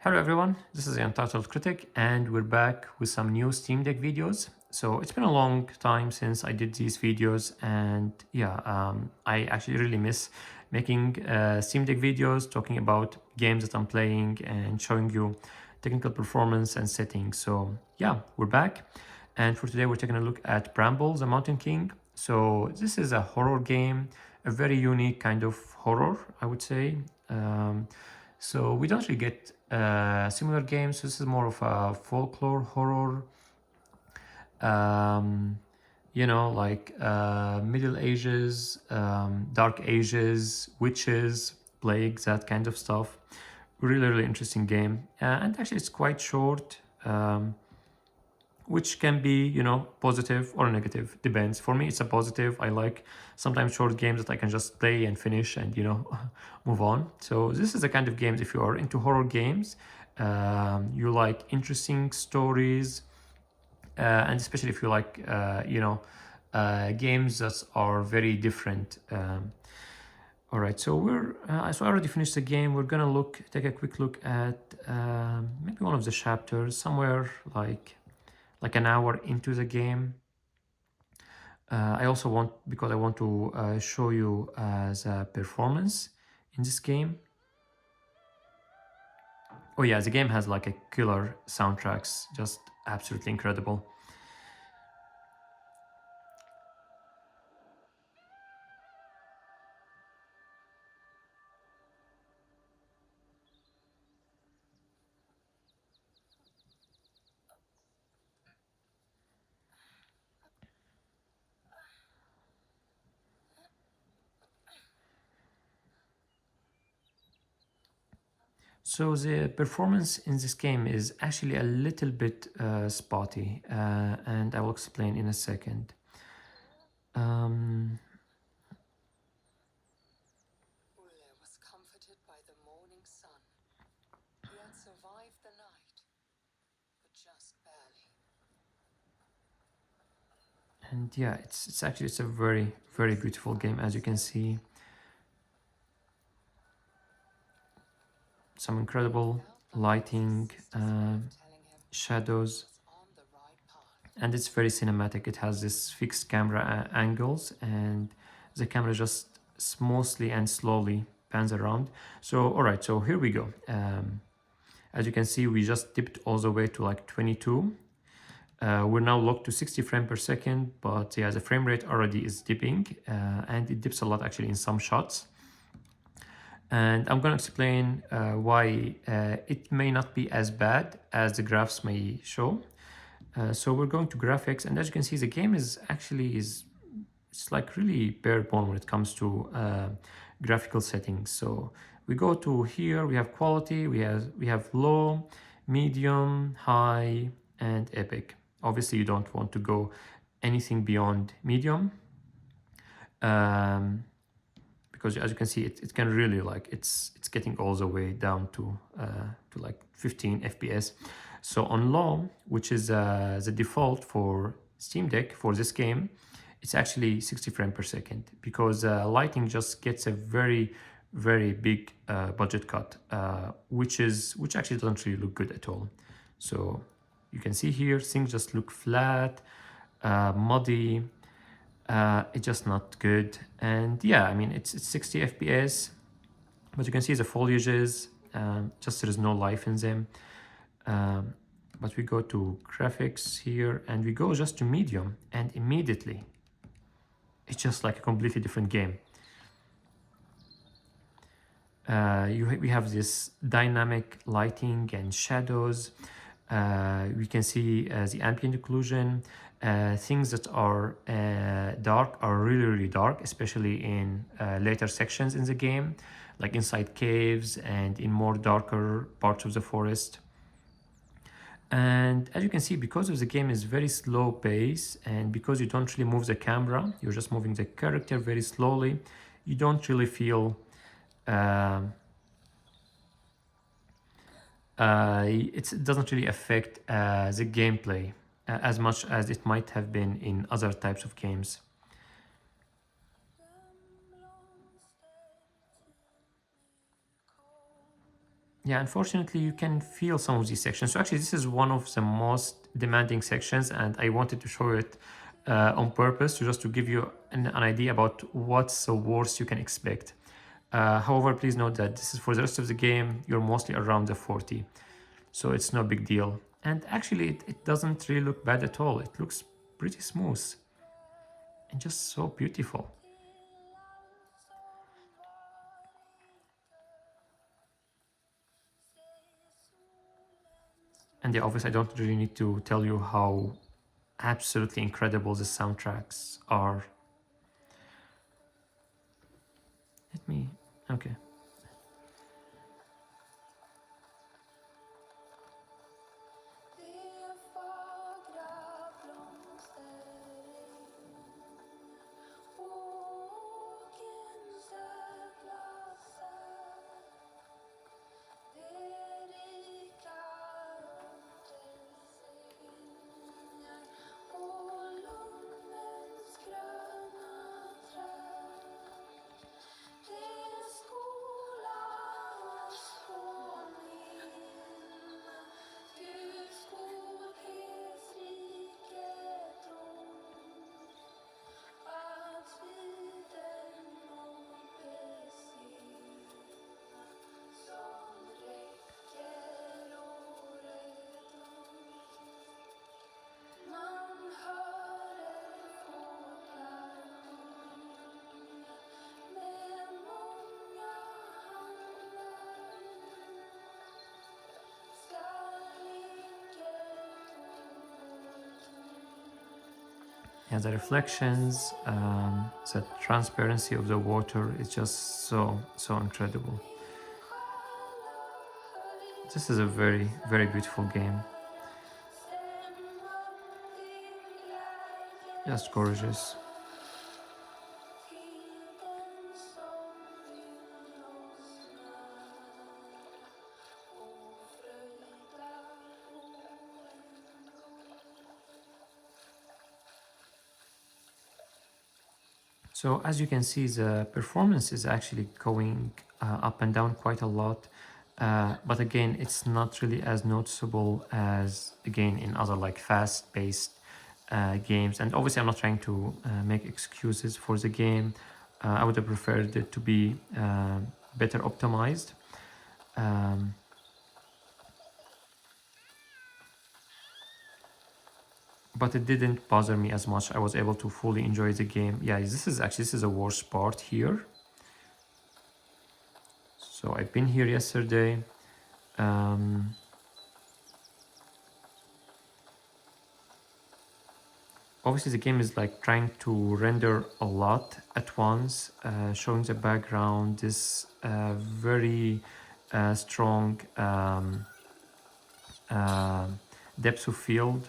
Hello everyone, this is the Untitled Critic and we're back with some new Steam Deck videos. So it's been a long time since I did these videos and I actually really miss making Steam Deck videos, talking about games that I'm playing and showing you technical performance and settings. So yeah, we're back, and for today we're taking a look at Bramble, the Mountain King. So this is a horror game, a very unique kind of horror, I would say. So we don't really get similar games. This is more of a folklore horror, um, like Middle Ages, Dark Ages, witches, plagues, that kind of stuff. Really, really interesting game. And actually, it's quite short, which can be, positive or negative. Depends. For me, it's a positive. I like sometimes short games that I can just play and finish and, move on. So this is the kind of games, if you are into horror games, you like interesting stories, and especially if you like, games that are very different. All right, so so I already finished the game. We're gonna take a quick look at maybe one of the chapters, somewhere like an hour into the game. I also because I want to show you the performance in this game. Oh yeah, the game has like a killer soundtracks, just absolutely incredible. So the performance in this game is actually a little bit spotty, and I will explain in a second. Um, Ruler was comforted by the morning sun. He had survived the night, but just barely. and yeah, it's a very very beautiful game, as you can see. Some incredible lighting, shadows, and it's very cinematic. It has this fixed camera angles, and the camera just smoothly and slowly pans around. So all right, so here we go. As you can see, we just dipped all the way to like 22. We're now locked to 60 frames per second, but yeah, the frame rate already is dipping, and it dips a lot actually in some shots. And I'm going to explain why it may not be as bad as the graphs may show. So we're going to graphics, and as you can see, the game is actually it's like really bare bone when it comes to graphical settings. So we go to here, we have quality, we have low, medium, high, and epic. Obviously, you don't want to go anything beyond medium. Um, because as you can see, it can really like it's getting all the way down to like 15 FPS. So on low, which is the default for Steam Deck for this game, it's actually 60 frames per second, because lighting just gets a very very big budget cut, which actually doesn't really look good at all. So you can see here things just look flat, muddy. It's just not good. And yeah, I mean, it's 60 FPS, but you can see the foliages, just there is no life in them. Um, but we go to graphics here and we go just to medium, and immediately it's just like a completely different game. We have this dynamic lighting and shadows. We can see the ambient occlusion. Things that are dark are really, really dark, especially in later sections in the game, like inside caves and in more darker parts of the forest. And as you can see, because of the game is very slow pace, and because you don't really move the camera, you're just moving the character very slowly, you don't really feel um, it doesn't really affect the gameplay as much as it might have been in other types of games. Yeah, unfortunately, you can feel some of these sections. So actually, this is one of the most demanding sections, and I wanted to show it on purpose to just to give you an idea about what's the worst you can expect. However, please note that this is for the rest of the game, you're mostly around the 40, so it's no big deal. And actually, it doesn't really look bad at all. It looks pretty smooth and just so beautiful. And yeah, obviously, I don't really need to tell you how absolutely incredible the soundtracks are. Let me, okay. Yeah, the reflections, the transparency of the water is just so incredible. This is a very beautiful game. Just gorgeous. So as you can see, the performance is actually going up and down quite a lot. But again, it's not really as noticeable as, again, in other like fast-paced games. And obviously, I'm not trying to make excuses for the game. I would have preferred it to be better optimized. Um, but it didn't bother me as much. I was able to fully enjoy the game. Yeah, this is a worst part here. So I've been here yesterday. Um, Obviously, the game is like trying to render a lot at once, showing the background, this very strong uh, depth of field.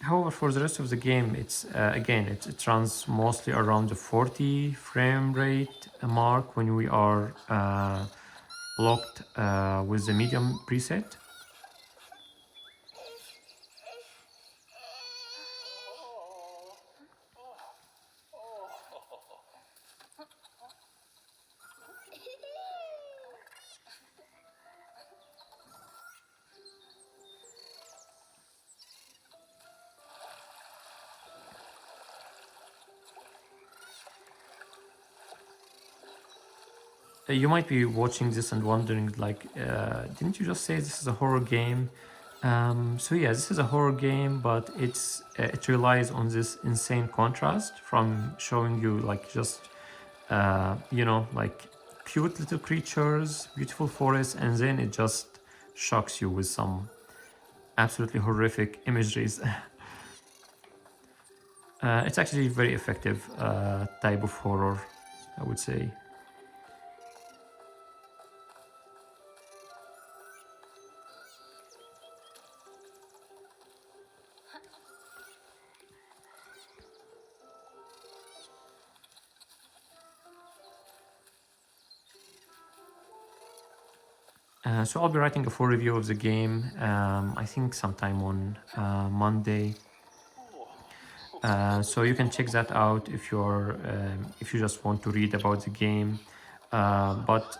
However, for the rest of the game, it's again, it runs mostly around the 40 frame rate mark when we are locked with the medium preset. You might be watching this and wondering, like, didn't you just say this is a horror game? So yeah, this is a horror game, but it relies on this insane contrast from showing you like just like cute little creatures, beautiful forests, and then it just shocks you with some absolutely horrific imageries. It's actually very effective type of horror, I would say. So I'll be writing a full review of the game, I think sometime on Monday. So you can check that out if you just want to read about the game. But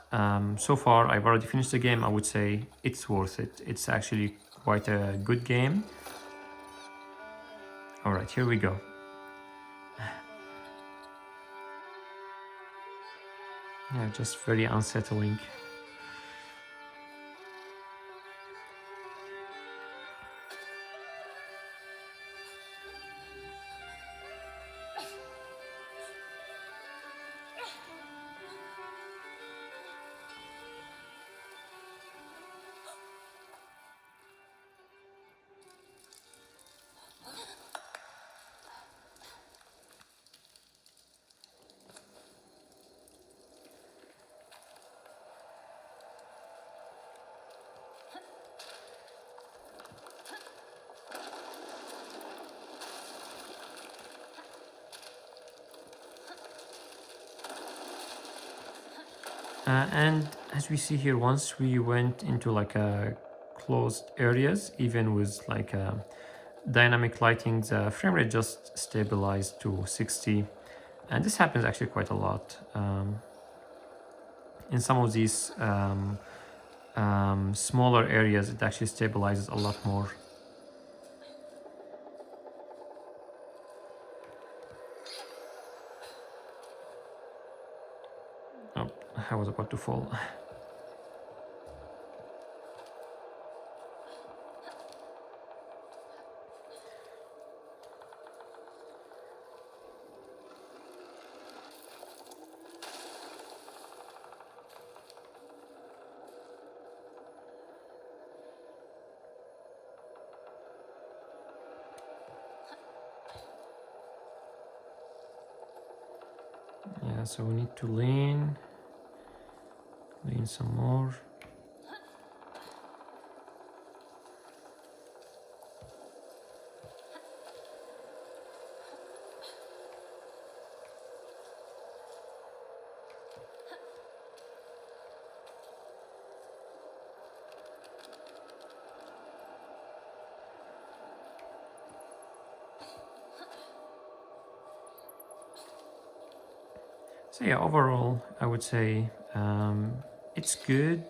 so far I've already finished the game. I would say it's worth it. It's actually quite a good game. All right, here we go. Yeah, just very unsettling. And as we see here, once we went into like a closed areas, even with like dynamic lighting, the frame rate just stabilized to 60. And this happens actually quite a lot. In some of these smaller areas, it actually stabilizes a lot more. Oh, I was about to fall. Yeah, so we need to lean some more. So yeah, overall, I would say it's good,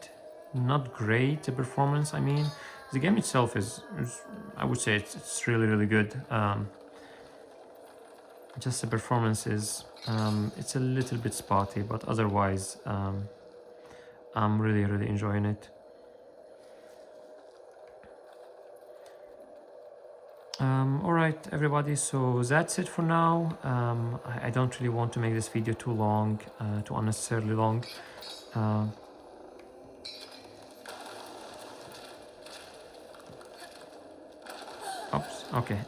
not great. The performance, I mean, the game itself is I would say it's really really good. Just the performance is it's a little bit spotty, but otherwise I'm really really enjoying it. All right, everybody, so that's it for now. I don't really want to make this video too long, too unnecessarily long. Oops, okay.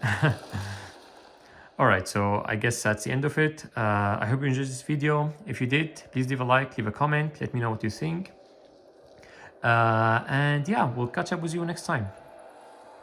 All right, so I guess that's the end of it. I hope you enjoyed this video. If you did, please leave a like, leave a comment, let me know what you think. And yeah, we'll catch up with you next time.